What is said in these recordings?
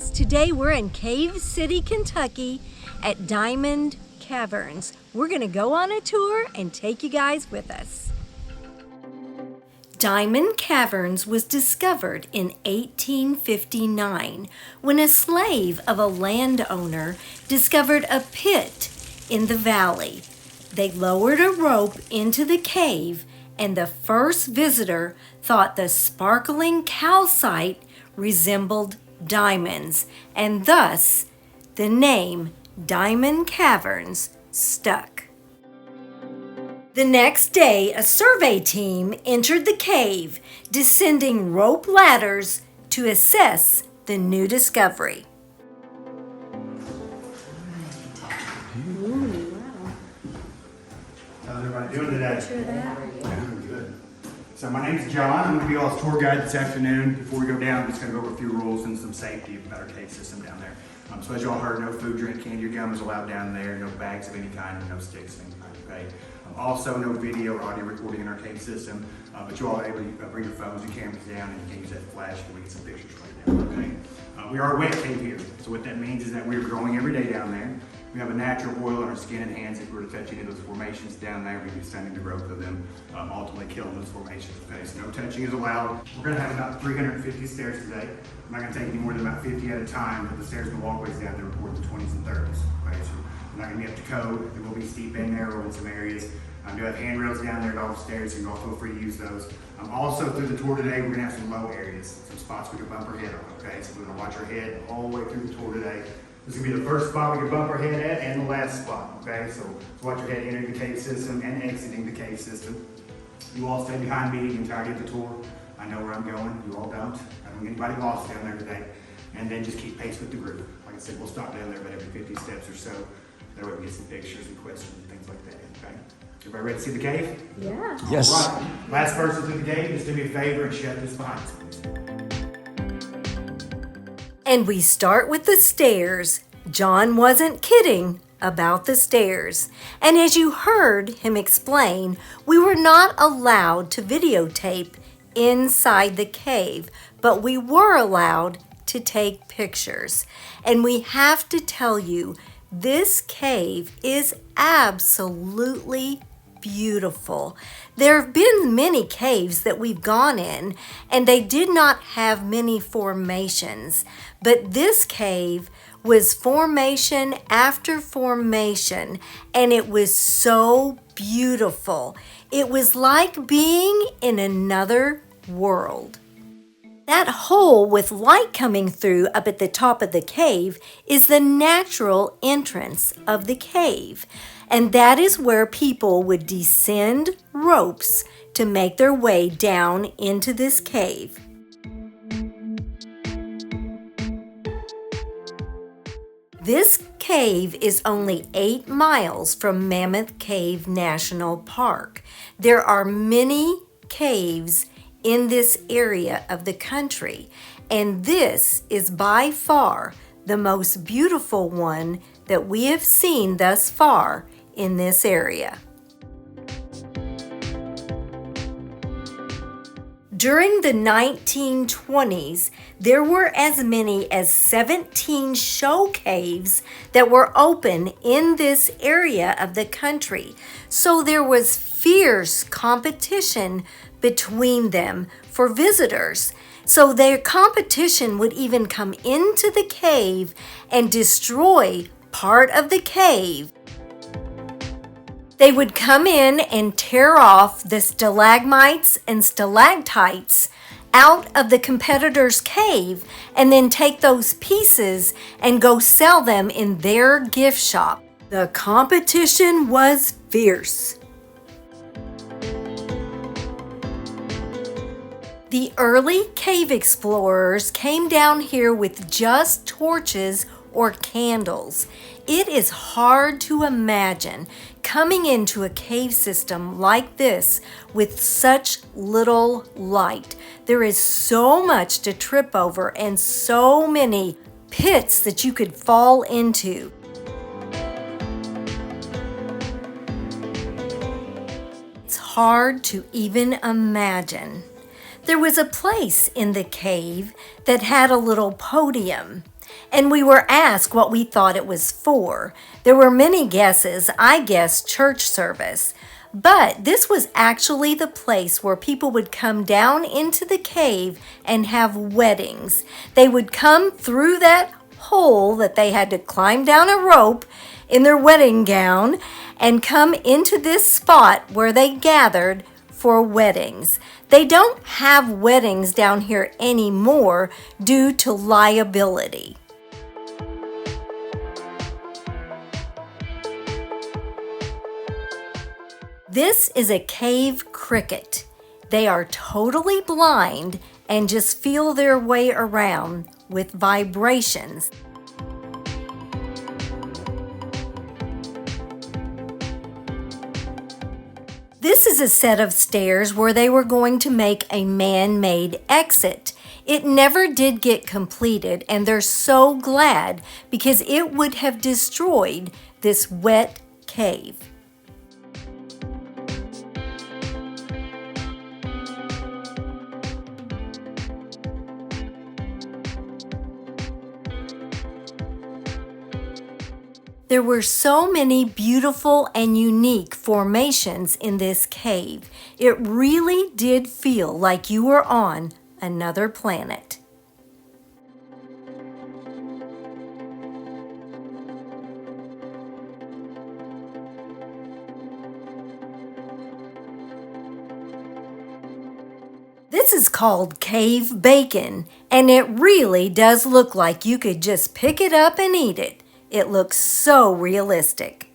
guys. Today we're in Cave City, Kentucky at Diamond Caverns. We're gonna go on a tour and take you guys with us. Diamond Caverns was discovered in 1859 when a slave of a landowner discovered a pit in the valley. They lowered a rope into the cave, and the first visitor thought the sparkling calcite resembled diamonds, and thus the name Diamond Caverns stuck. The next day, a survey team entered the cave, descending rope ladders to assess the new discovery. How's everybody doing today? Doing good. So my name's John. I'm going to be y'all's tour guide this afternoon. Before we go down, I'm just going to go over a few rules and some safety about our cave system down there. So as y'all heard, no food, drink, candy, or gum is allowed down there. No bags of any kind, and no sticks of any kind. Okay. Also, no video or audio recording in our cave system. But you all are able to bring your phones and cameras down, and you can use that flash to get some pictures right now. Okay. We are a wet cave here, so what that means is that we are growing every day down there. We have a natural oil on our skin and hands. If we were to touch any of those formations down there, we'd be stunning the growth of them, ultimately killing those formations. Okay, so no touching is allowed. We're going to have about 350 stairs today. I'm not going to take any more than about 50 at a time, but the stairs and the walkways down there report the 20s and 30s. Okay, so we're not going to be up to code. There will be steep and narrow in some areas. I do have handrails down there at all the stairs, so you can all feel free to use those. Also, through the tour today, we're going to have some low areas, some spots we can bump our head on. Okay, so we're going to watch our head all the way through the tour today. This is going to be the first spot we can bump our head at and the last spot, okay? So watch your head entering the cave system and exiting the cave system. You all stay behind me the entirety of the tour. I know where I'm going, you all don't. I don't want anybody lost down there today. And then just keep pace with the group. Like I said, we'll stop down there about every 50 steps or so. That way we get some pictures and questions and things like that, okay? Everybody ready to see the cave? Yeah. Yes. All right. Last person to the cave, just do me a favor and shut this behind us. And we start with the stairs. John wasn't kidding about the stairs. And as you heard him explain, we were not allowed to videotape inside the cave, but we were allowed to take pictures. And we have to tell you, this cave is absolutely beautiful. There have been many caves that we've gone in, and they did not have many formations. But this cave was formation after formation, and it was so beautiful. It was like being in another world. That hole with light coming through up at the top of the cave is the natural entrance of the cave. And that is where people would descend ropes to make their way down into this cave. This cave is only 8 miles from Mammoth Cave National Park. There are many caves in this area of the country, and this is by far the most beautiful one that we have seen thus far in this area. During the 1920s, there were as many as 17 show caves that were open in this area of the country. So there was fierce competition between them for visitors. So their competition would even come into the cave and destroy part of the cave. They would come in and tear off the stalagmites and stalactites out of the competitor's cave and then take those pieces and go sell them in their gift shop. The competition was fierce. The early cave explorers came down here with just torches or candles. It is hard to imagine coming into a cave system like this with such little light. There is so much to trip over and so many pits that you could fall into. It's hard to even imagine. There was a place in the cave that had a little podium, and we were asked what we thought it was for. There were many guesses. I guessed church service. But this was actually the place where people would come down into the cave and have weddings. They would come through that hole that they had to climb down a rope in their wedding gown and come into this spot where they gathered for weddings. They don't have weddings down here anymore due to liability. This is a cave cricket. They are totally blind and just feel their way around with vibrations. This is a set of stairs where they were going to make a man-made exit. It never did get completed, and they're so glad because it would have destroyed this wet cave. There were so many beautiful and unique formations in this cave. It really did feel like you were on another planet. This is called cave bacon, and it really does look like you could just pick it up and eat it. It looks so realistic.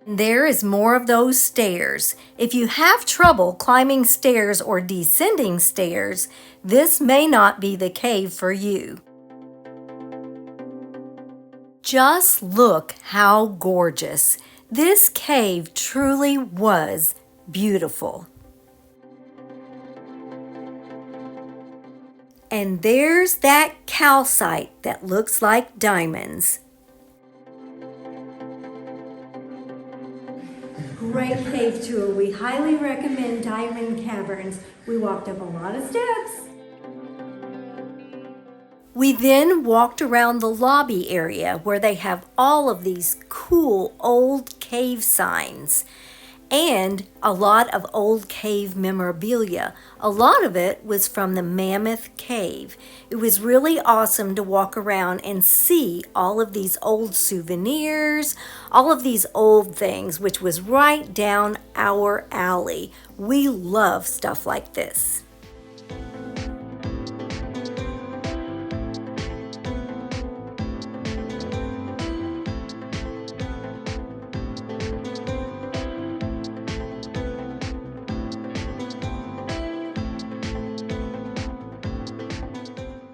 There is more of those stairs. If you have trouble climbing stairs or descending stairs, this may not be the cave for you. Just look how gorgeous. This cave truly was beautiful. And there's that calcite that looks like diamonds. Great cave tour. We highly recommend Diamond Caverns. We walked up a lot of steps. We then walked around the lobby area where they have all of these cool old cave signs and a lot of old cave memorabilia. A lot of it was from the Mammoth Cave. It was really awesome to walk around and see all of these old souvenirs, all of these old things, which was right down our alley. We love stuff like this.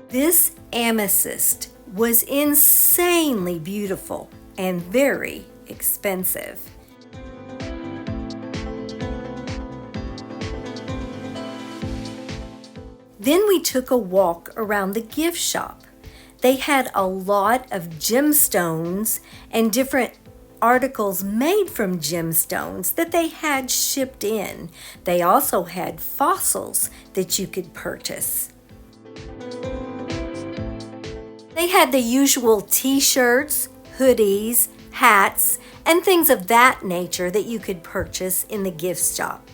This amethyst was insanely beautiful and very expensive. Then we took a walk around the gift shop. They had a lot of gemstones and different articles made from gemstones that they had shipped in. They also had fossils that you could purchase. They had the usual t-shirts, hoodies, hats, and things of that nature that you could purchase in the gift shop.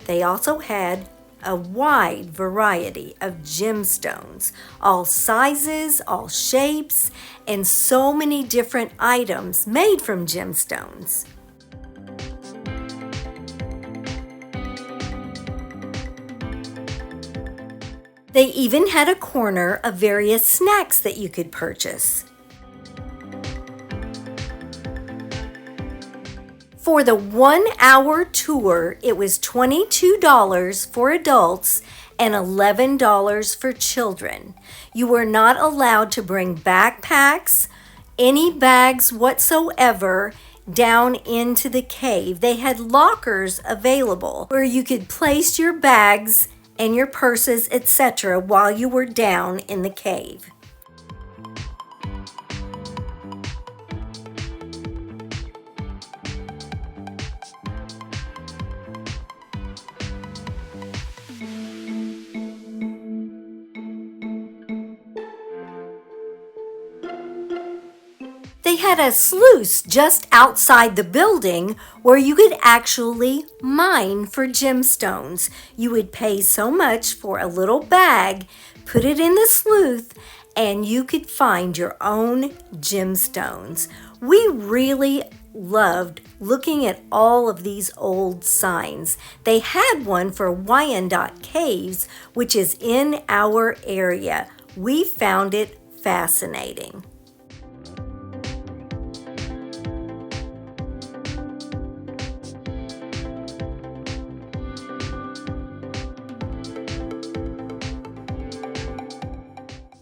They also had a wide variety of gemstones, all sizes, all shapes, and so many different items made from gemstones. They even had a corner of various snacks that you could purchase. For the 1-hour tour, it was $22 for adults and $11 for children. You were not allowed to bring backpacks, any bags whatsoever, down into the cave. They had lockers available where you could place your bags and your purses, etc., while you were down in the cave. They had a sluice just outside the building where you could actually mine for gemstones. You would pay so much for a little bag, put it in the sluice, and you could find your own gemstones. We really loved looking at all of these old signs. They had one for Wyandotte Caves, which is in our area. We found it fascinating.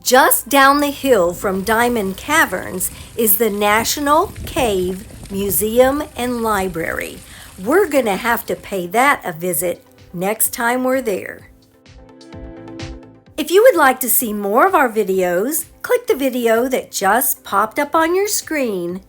Just down the hill from Diamond Caverns is the National Cave Museum and Library. We're going to have to pay that a visit next time we're there. If you would like to see more of our videos, click the video that just popped up on your screen